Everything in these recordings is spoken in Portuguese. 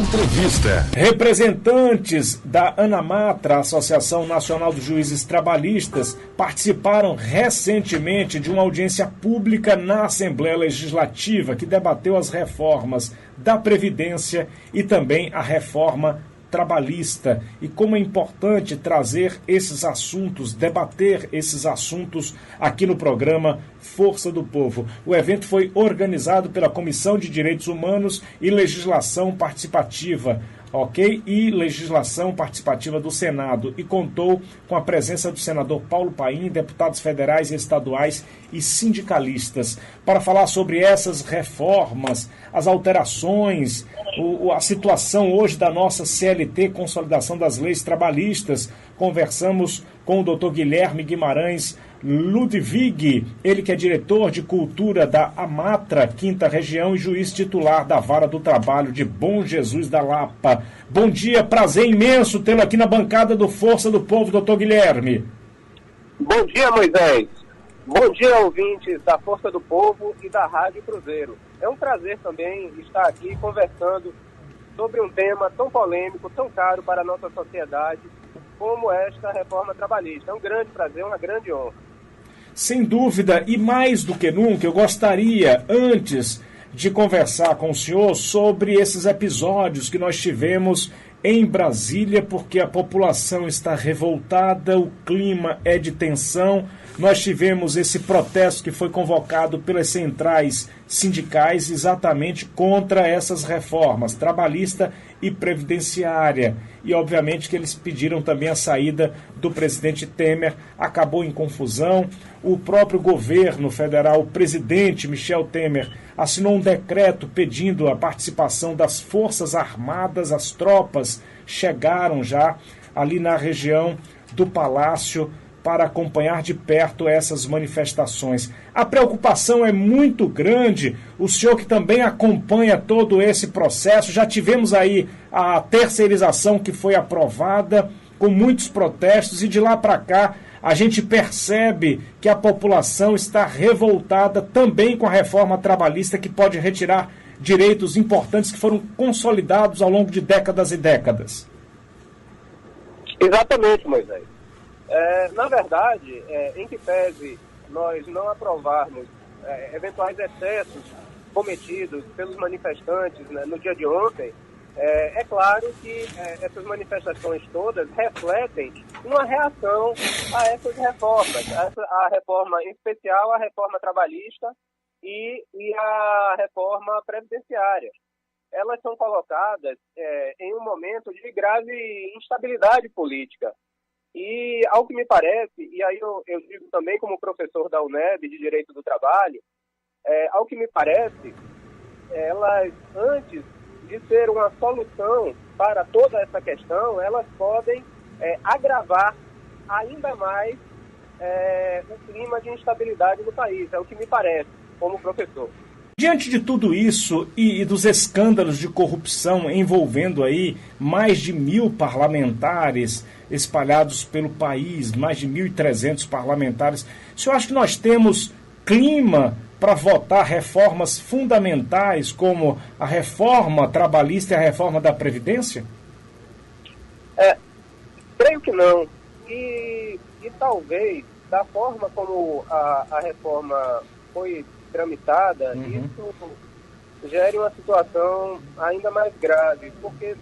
Entrevista. Representantes da ANAMATRA, Associação Nacional dos Juízes Trabalhistas, participaram recentemente de uma audiência pública na Assembleia Legislativa que debateu as reformas da Previdência e também a reforma trabalhista, e como é importante trazer esses assuntos, debater esses assuntos aqui no programa Força do Povo. O evento foi organizado pela Comissão de Direitos Humanos e Legislação Participativa, e Legislação Participativa do Senado, e contou com a presença do senador Paulo Paim, deputados federais e estaduais e sindicalistas, para falar sobre essas reformas, as alterações, a situação hoje da nossa CLT, Consolidação das Leis Trabalhistas. Conversamos com o Dr. Guilherme Guimarães Ludwig, ele que é diretor de cultura da AMATRA, 5ª Região, e juiz titular da Vara do Trabalho de Bom Jesus da Lapa. Bom dia, prazer imenso tê-lo aqui na bancada do Força do Povo, doutor Guilherme. Bom dia, Moisés. Bom dia, ouvintes da Força do Povo e da Rádio Cruzeiro. É um prazer também estar aqui conversando sobre um tema tão polêmico, tão caro para a nossa sociedade, como esta reforma trabalhista. É um grande prazer, uma grande honra. Sem dúvida, e mais do que nunca, eu gostaria, antes de conversar com o senhor sobre esses episódios que nós tivemos em Brasília, porque a população está revoltada, o clima é de tensão. Nós tivemos esse protesto que foi convocado pelas centrais sindicais exatamente contra essas reformas, trabalhista e previdenciária. E, obviamente, que eles pediram também a saída do presidente Temer. Acabou em confusão. O próprio governo federal, o presidente Michel Temer, assinou um decreto pedindo a participação das Forças Armadas. As tropas chegaram já ali na região do Palácio para acompanhar de perto essas manifestações. A preocupação é muito grande. O senhor que também acompanha todo esse processo, já tivemos aí a terceirização que foi aprovada, com muitos protestos, e de lá para cá a gente percebe que a população está revoltada também com a reforma trabalhista, que pode retirar direitos importantes que foram consolidados ao longo de décadas e décadas. Exatamente, Moisés. Na verdade, em que pese nós não aprovarmos eventuais excessos cometidos pelos manifestantes, né, no dia de ontem, é claro que essas manifestações todas refletem uma reação a essas reformas, a reforma em especial, a reforma trabalhista e a reforma previdenciária. Elas são colocadas em um momento de grave instabilidade política. E, ao que me parece, e aí eu digo também como professor da UNEB de Direito do Trabalho, ao que me parece, elas, antes de ser uma solução para toda essa questão, elas podem agravar ainda mais o clima de instabilidade no país. É o que me parece, como professor. Diante de tudo isso e dos escândalos de corrupção envolvendo aí mais de 1.000 parlamentares espalhados pelo país, mais de 1.300 parlamentares, o senhor acha que nós temos clima para votar reformas fundamentais como a reforma trabalhista e a reforma da Previdência? Creio que não. E talvez, da forma como a reforma foi tramitada, isso gere uma situação ainda mais grave, porque,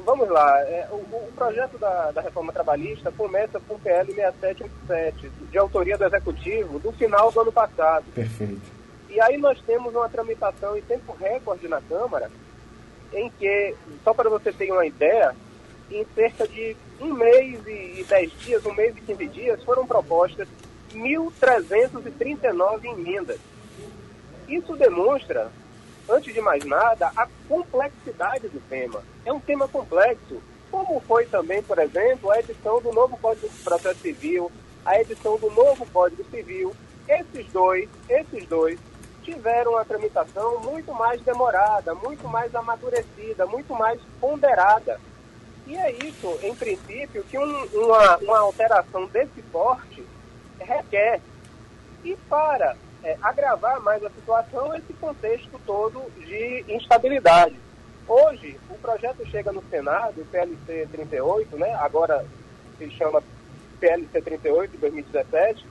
vamos lá, o projeto da reforma trabalhista começa com o PL 6787, de autoria do Executivo, do final do ano passado. Perfeito. E aí nós temos uma tramitação em tempo recorde na Câmara, em que, só para você ter uma ideia, em cerca de 1 mês e 10 dias, 1 mês e 15 dias, foram propostas 1.339 emendas. Isso demonstra, antes de mais nada, a complexidade do tema. É um tema complexo, como foi também, por exemplo, a edição do novo Código de Processo Civil, a edição do novo Código Civil. Esses dois tiveram uma tramitação muito mais demorada, muito mais amadurecida, muito mais ponderada. E é isso, em princípio, que uma alteração desse porte requer. E para agravar mais a situação, esse contexto todo de instabilidade. Hoje, o projeto chega no Senado, o PLC 38, né? Agora se chama PLC 38, de 2017,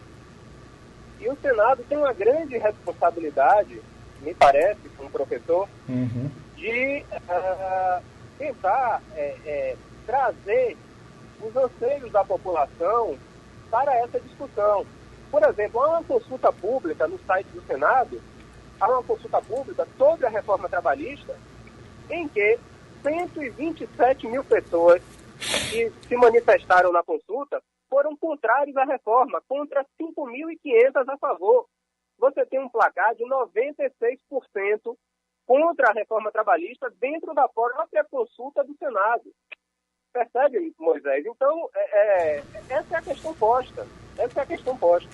e o Senado tem uma grande responsabilidade, me parece, como professor, de tentar trazer os anseios da população para essa discussão. Por exemplo, há uma consulta pública no site do Senado, há uma consulta pública sobre a reforma trabalhista, em que 127 mil pessoas que se manifestaram na consulta foram contrários à reforma, contra 5.500 a favor. Você tem um placar de 96% contra a reforma trabalhista dentro da própria consulta do Senado. Percebe, Moisés? Então, essa é a questão posta. Essa é a questão posta.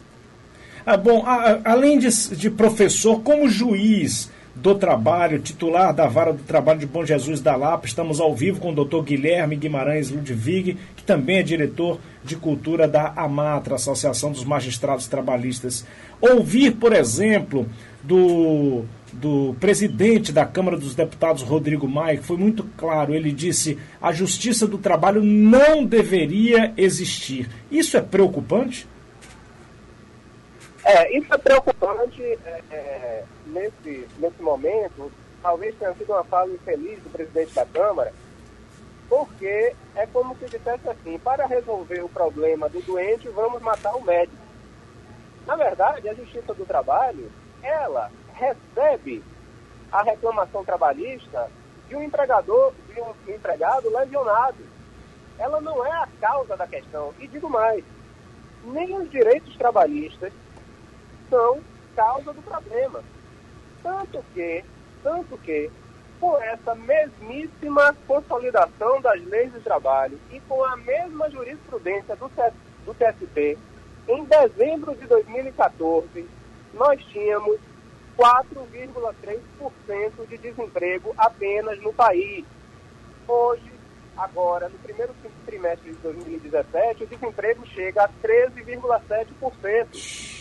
Bom, além de professor, como juiz do trabalho, titular da Vara do Trabalho de Bom Jesus da Lapa, estamos ao vivo com o Dr. Guilherme Guimarães Ludwig, que também é diretor de cultura da AMATRA, Associação dos Magistrados Trabalhistas. Ouvir, por exemplo, do presidente da Câmara dos Deputados, Rodrigo Maia, que foi muito claro, ele disse: a justiça do trabalho não deveria existir. Isso é preocupante? Isso é preocupante nesse momento. Talvez tenha sido uma fala infeliz do presidente da Câmara, porque é como se dissesse assim: para resolver o problema do doente, vamos matar o médico. Na verdade, a Justiça do Trabalho, ela recebe a reclamação trabalhista de um empregador, de um empregado lesionado. Ela não é a causa da questão. E digo mais, nem os direitos trabalhistas são causa do problema. Tanto que, com essa mesmíssima consolidação das leis do trabalho e com a mesma jurisprudência do TST, em dezembro de 2014, nós tínhamos 4,3% de desemprego apenas no país. Hoje, agora, no primeiro trimestre de 2017, o desemprego chega a 13,7%.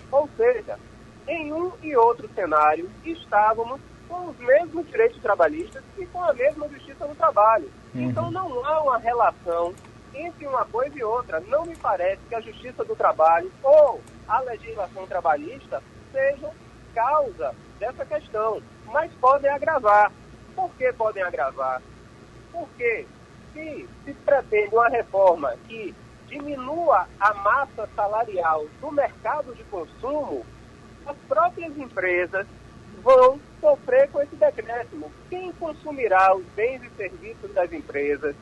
Ou seja, em um e outro cenário, estávamos com os mesmos direitos trabalhistas e com a mesma justiça do trabalho. Então não há uma relação entre uma coisa e outra. Não me parece que a justiça do trabalho ou a legislação trabalhista sejam causa dessa questão, mas podem agravar. Por que podem agravar? Porque se pretende uma reforma que diminua a massa salarial do mercado de consumo, as próprias empresas vão sofrer com esse decréscimo. Quem consumirá os bens e serviços das empresas?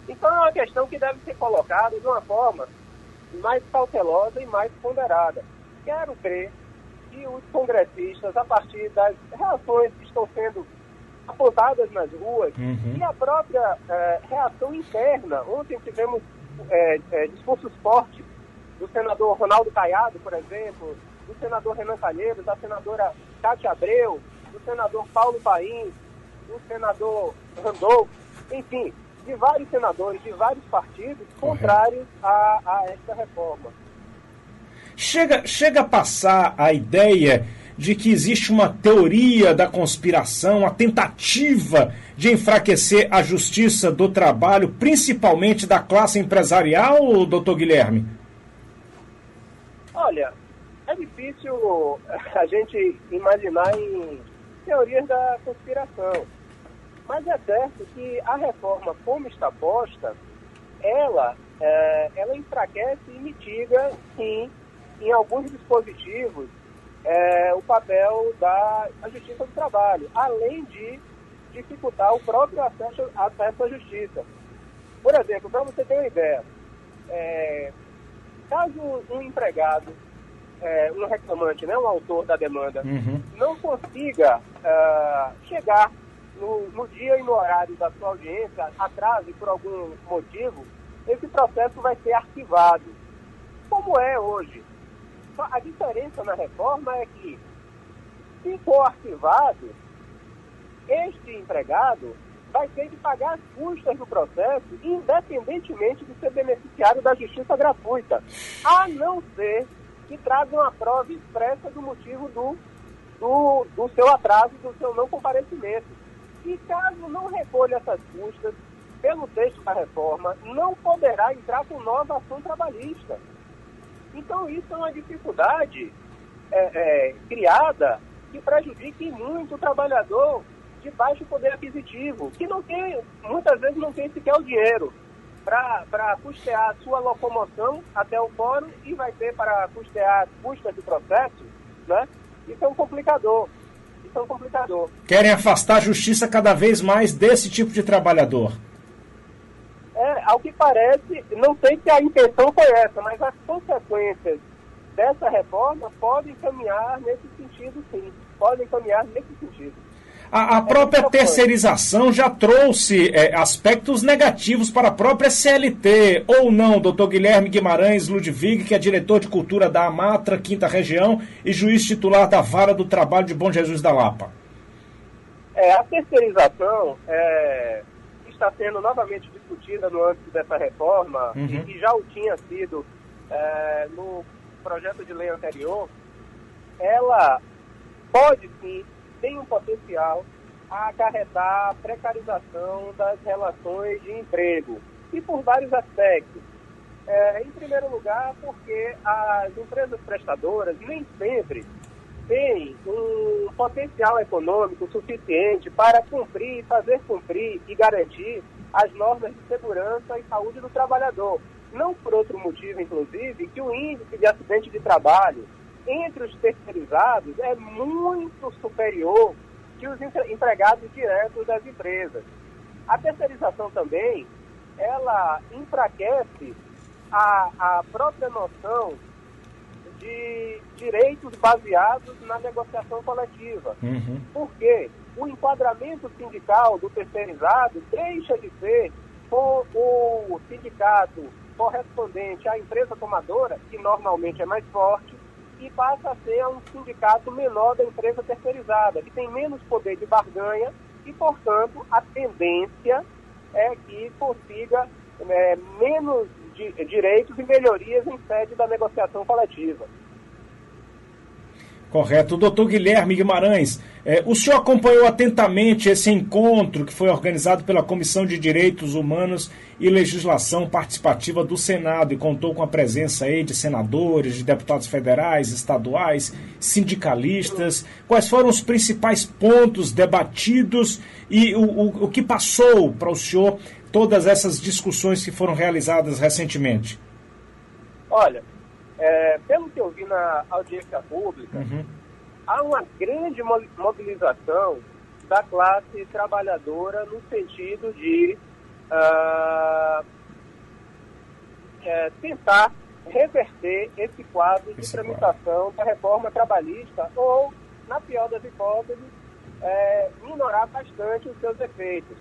Então é uma questão que deve ser colocada de uma forma mais cautelosa e mais ponderada. Quero crer que os congressistas, a partir das reações que estão sendo apontadas nas ruas, e a própria reação interna, ontem tivemos discursos fortes do senador Ronaldo Caiado, por exemplo, do senador Renan Calheiros, da senadora Cátia Abreu, do senador Paulo Paim, do senador Randolfo, enfim, de vários senadores, de vários partidos contrários a esta reforma. Chega a passar a ideia de que existe uma teoria da conspiração, a tentativa de enfraquecer a justiça do trabalho, principalmente da classe empresarial, doutor Guilherme? Olha, é difícil a gente imaginar em teorias da conspiração, mas é certo que a reforma, como está posta, ela enfraquece e mitiga, sim, em alguns dispositivos, o papel da Justiça do Trabalho, além de dificultar o próprio acesso à justiça. Por exemplo, para você ter uma ideia, caso um empregado, um reclamante, né, um autor da demanda, não consiga chegar no dia e no horário da sua audiência, atrase por algum motivo, esse processo vai ser arquivado, como é hoje. A diferença na reforma é que, se for arquivado, este empregado vai ter que pagar as custas do processo, independentemente de ser beneficiário da justiça gratuita, a não ser que traga uma prova expressa do motivo do seu atraso, do seu não comparecimento. E caso não recolha essas custas, pelo texto da reforma, não poderá entrar com nova ação trabalhista. Então, isso é uma dificuldade criada que prejudique muito o trabalhador de baixo poder aquisitivo, que não tem, muitas vezes não tem sequer o dinheiro para custear a sua locomoção até o fórum e vai ter para custear as custas do processo, né? Isso é um complicador. Querem afastar a justiça cada vez mais desse tipo de trabalhador. Ao que parece, não sei se a intenção foi essa, mas as consequências dessa reforma podem caminhar nesse sentido, sim. A própria terceirização já trouxe aspectos negativos para a própria CLT, ou não, doutor Guilherme Guimarães Ludwig, que é diretor de cultura da Amatra, 5ª Região, e juiz titular da Vara do Trabalho de Bom Jesus da Lapa? A terceirização está sendo novamente discutida no âmbito dessa reforma, e já o tinha sido no projeto de lei anterior. Ela pode sim, tem um potencial a acarretar a precarização das relações de emprego, e por vários aspectos. Em primeiro lugar, porque as empresas prestadoras nem sempre têm um potencial econômico suficiente para cumprir, fazer cumprir e garantir as normas de segurança e saúde do trabalhador. Não por outro motivo, inclusive, que o índice de acidente de trabalho entre os terceirizados é muito superior que os empregados diretos das empresas. A terceirização também, ela enfraquece a própria noção de direitos baseados na negociação coletiva. Porque o enquadramento sindical do terceirizado deixa de ser com o sindicato correspondente à empresa tomadora, que normalmente é mais forte, e passa a ser um sindicato menor da empresa terceirizada, que tem menos poder de barganha e, portanto, a tendência é que consiga menos direitos e melhorias em sede da negociação coletiva. Correto. Doutor Guilherme Guimarães, o senhor acompanhou atentamente esse encontro que foi organizado pela Comissão de Direitos Humanos e Legislação Participativa do Senado e contou com a presença aí de senadores, de deputados federais, estaduais, sindicalistas. Quais foram os principais pontos debatidos e o que passou para o senhor todas essas discussões que foram realizadas recentemente? Olha, pelo que eu vi na audiência pública, há uma grande mobilização da classe trabalhadora no sentido de tentar reverter esse quadro de tramitação da reforma trabalhista ou, na pior das hipóteses, minorar bastante os seus efeitos.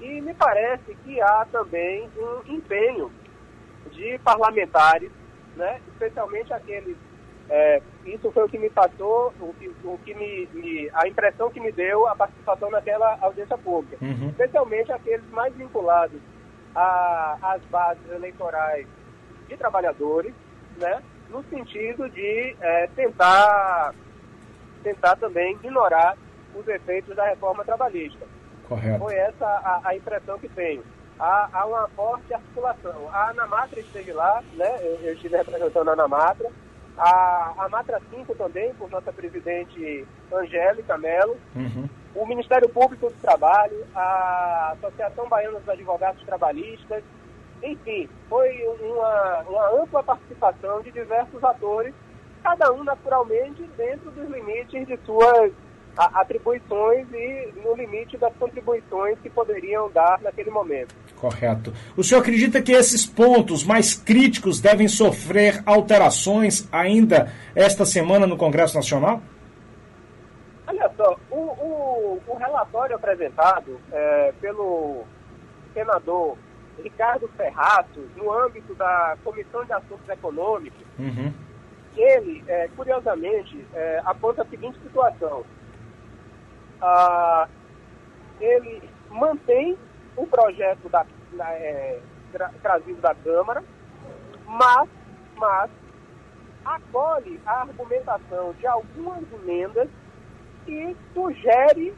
E me parece que há também um empenho de parlamentares, né, especialmente aqueles, isso foi o que me passou, a impressão que me deu a participação naquela audiência pública, especialmente aqueles mais vinculados às bases eleitorais de trabalhadores, né, no sentido de tentar também ignorar os efeitos da reforma trabalhista. Correto. Foi essa a impressão que tenho. Há uma forte articulação. A Anamatra esteve lá, né? Eu estive representando a Anamatra. A Amatra 5 também, por nossa presidente Angélica Mello. O Ministério Público do Trabalho, a Associação Baiana dos Advogados Trabalhistas. Enfim, foi uma ampla participação de diversos atores, cada um naturalmente dentro dos limites de suas atribuições e no limite das contribuições que poderiam dar naquele momento. Correto. O senhor acredita que esses pontos mais críticos devem sofrer alterações ainda esta semana no Congresso Nacional? Olha só, o relatório apresentado pelo senador Ricardo Ferrazzo, no âmbito da Comissão de Assuntos Econômicos, ele, curiosamente, aponta a seguinte situação. Ele mantém o projeto trazido da Câmara, mas acolhe a argumentação de algumas emendas e sugere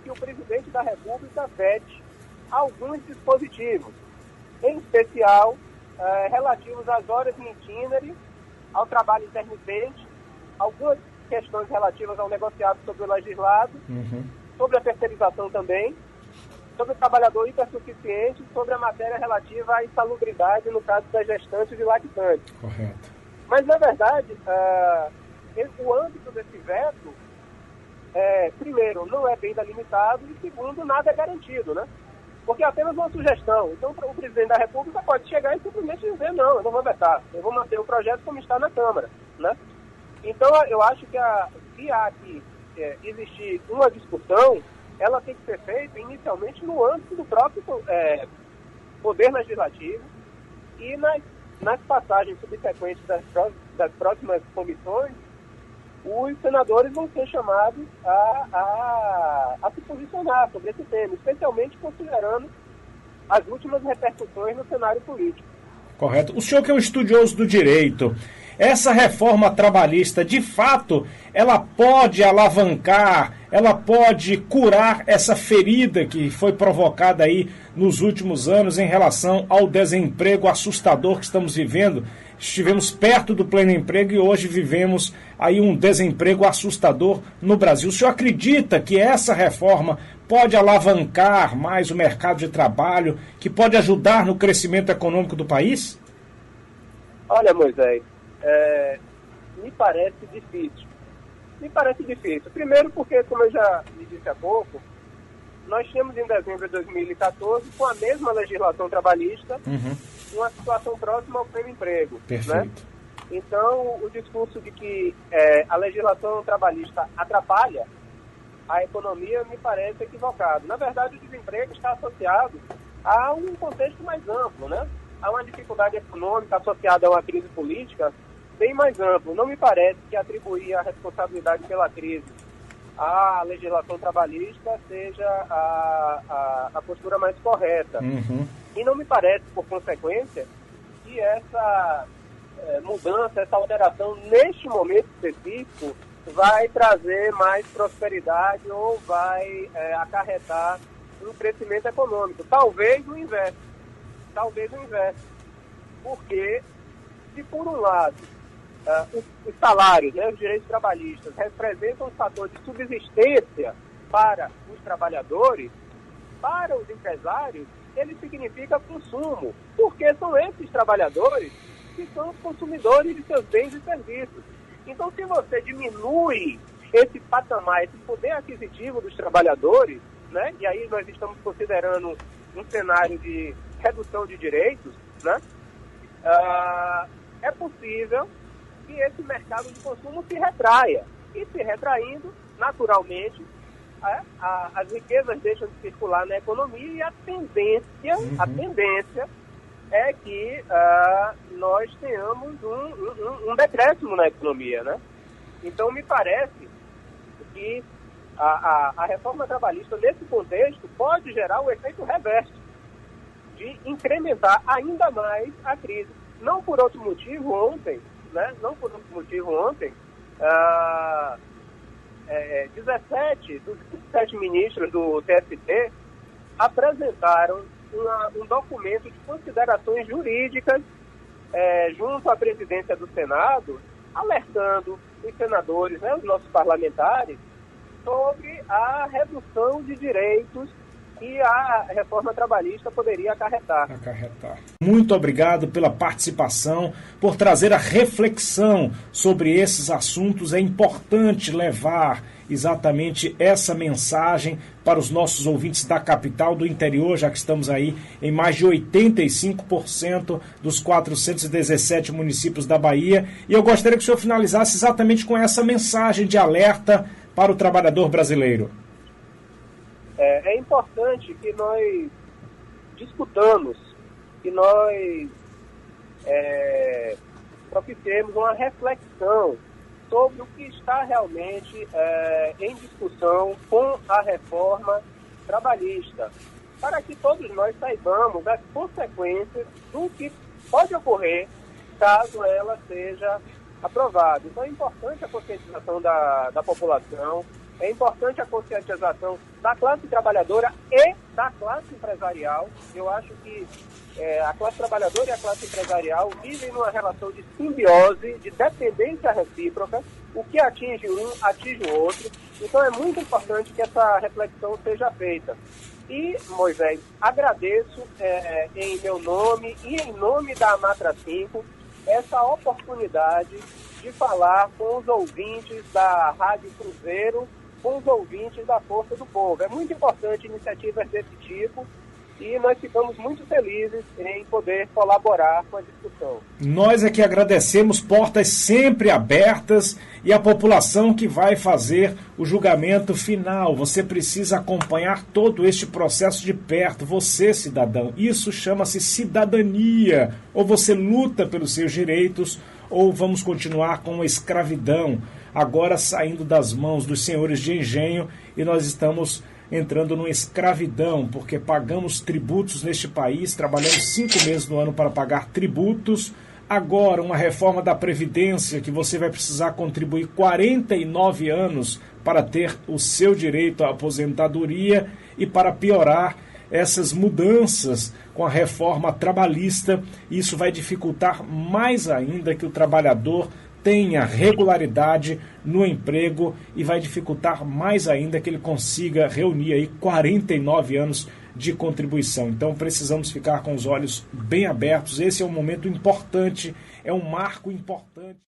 que o presidente da República vete alguns dispositivos, em especial relativos às horas em itinerário, ao trabalho intermitente, algumas questões relativas ao negociado sobre o legislado, sobre a terceirização também, sobre o trabalhador hipersuficiente, sobre a matéria relativa à insalubridade no caso das gestantes e lactantes. Correto. Mas, na verdade, o âmbito desse veto, primeiro, não é bem delimitado e, segundo, nada é garantido, né? Porque é apenas uma sugestão. Então, o presidente da República pode chegar e simplesmente dizer, não, eu não vou vetar, eu vou manter o projeto como está na Câmara, né? Então, eu acho que se há que existir uma discussão, ela tem que ser feita inicialmente no âmbito do próprio Poder Legislativo e nas passagens subsequentes das próximas comissões, os senadores vão ser chamados a se posicionar sobre esse tema, especialmente considerando as últimas repercussões no cenário político. Correto. O senhor que é um estudioso do direito, essa reforma trabalhista, de fato, ela pode alavancar, ela pode curar essa ferida que foi provocada aí nos últimos anos em relação ao desemprego assustador que estamos vivendo? Estivemos perto do pleno emprego e hoje vivemos aí um desemprego assustador no Brasil. O senhor acredita que essa reforma pode alavancar mais o mercado de trabalho, que pode ajudar no crescimento econômico do país? Olha, Moisés, me parece difícil. Primeiro porque, como eu já lhe disse há pouco, nós tínhamos em dezembro de 2014, com a mesma legislação trabalhista, uma situação próxima ao pleno emprego. Perfeito. Né? Então, o discurso de que a legislação trabalhista atrapalha a economia me parece equivocado. Na verdade, o desemprego está associado a um contexto mais amplo, né? Há uma dificuldade econômica associada a uma crise política bem mais amplo. Não me parece que atribuir a responsabilidade pela crise à legislação trabalhista seja a postura mais correta. E não me parece, por consequência, que essa mudança, essa alteração, neste momento específico, vai trazer mais prosperidade ou vai acarretar um crescimento econômico. Talvez o inverso. Porque, se por um lado os salários, né, os direitos trabalhistas, representam um fator de subsistência para os trabalhadores, para os empresários, ele significa consumo, porque são esses trabalhadores que são os consumidores de seus bens e serviços. Então, se você diminui esse patamar, esse poder aquisitivo dos trabalhadores, né, e aí nós estamos considerando um cenário de redução de direitos, né, é possível que esse mercado de consumo se retraia. E se retraindo, naturalmente, as riquezas deixam de circular na economia e a tendência é que nós tenhamos um decréscimo na economia, né? Então, me parece que a reforma trabalhista, nesse contexto, pode gerar um efeito reverso, de incrementar ainda mais a crise. Não por outro motivo, ontem, 17 dos 27 ministros do TST apresentaram um documento de considerações jurídicas junto à presidência do Senado, alertando os senadores, né, os nossos parlamentares, sobre a redução de direitos que a reforma trabalhista poderia acarretar. Muito obrigado pela participação, por trazer a reflexão sobre esses assuntos. É importante levar exatamente essa mensagem para os nossos ouvintes da capital, do interior, já que estamos aí em mais de 85% dos 417 municípios da Bahia. E eu gostaria que o senhor finalizasse exatamente com essa mensagem de alerta para o trabalhador brasileiro. É importante que nós discutamos, que nós propiciemos uma reflexão sobre o que está realmente em discussão com a reforma trabalhista, para que todos nós saibamos as consequências do que pode ocorrer caso ela seja aprovada. Então é importante a conscientização da população, É importante a conscientização da classe trabalhadora e da classe empresarial. Eu acho que a classe trabalhadora e a classe empresarial vivem numa relação de simbiose, de dependência recíproca. O que atinge um, atinge o outro. Então é muito importante que essa reflexão seja feita. E, Moisés, agradeço em meu nome e em nome da Amatra 5 essa oportunidade de falar com os ouvintes da Rádio Cruzeiro, com os ouvintes da Força do Povo. É muito importante iniciativas desse tipo e nós ficamos muito felizes em poder colaborar com a discussão. Nós é que agradecemos, portas sempre abertas, e a população que vai fazer o julgamento final. Você precisa acompanhar todo este processo de perto, você, cidadão. Isso chama-se cidadania. Ou você luta pelos seus direitos, ou vamos continuar com a escravidão, agora saindo das mãos dos senhores de engenho, e nós estamos entrando numa escravidão, porque pagamos tributos neste país, trabalhamos 5 meses no ano para pagar tributos. Agora, uma reforma da Previdência, que você vai precisar contribuir 49 anos para ter o seu direito à aposentadoria, e para piorar, essas mudanças com a reforma trabalhista, isso vai dificultar mais ainda que o trabalhador tenha regularidade no emprego, e vai dificultar mais ainda que ele consiga reunir aí 49 anos de contribuição. Então precisamos ficar com os olhos bem abertos. Esse é um momento importante, é um marco importante.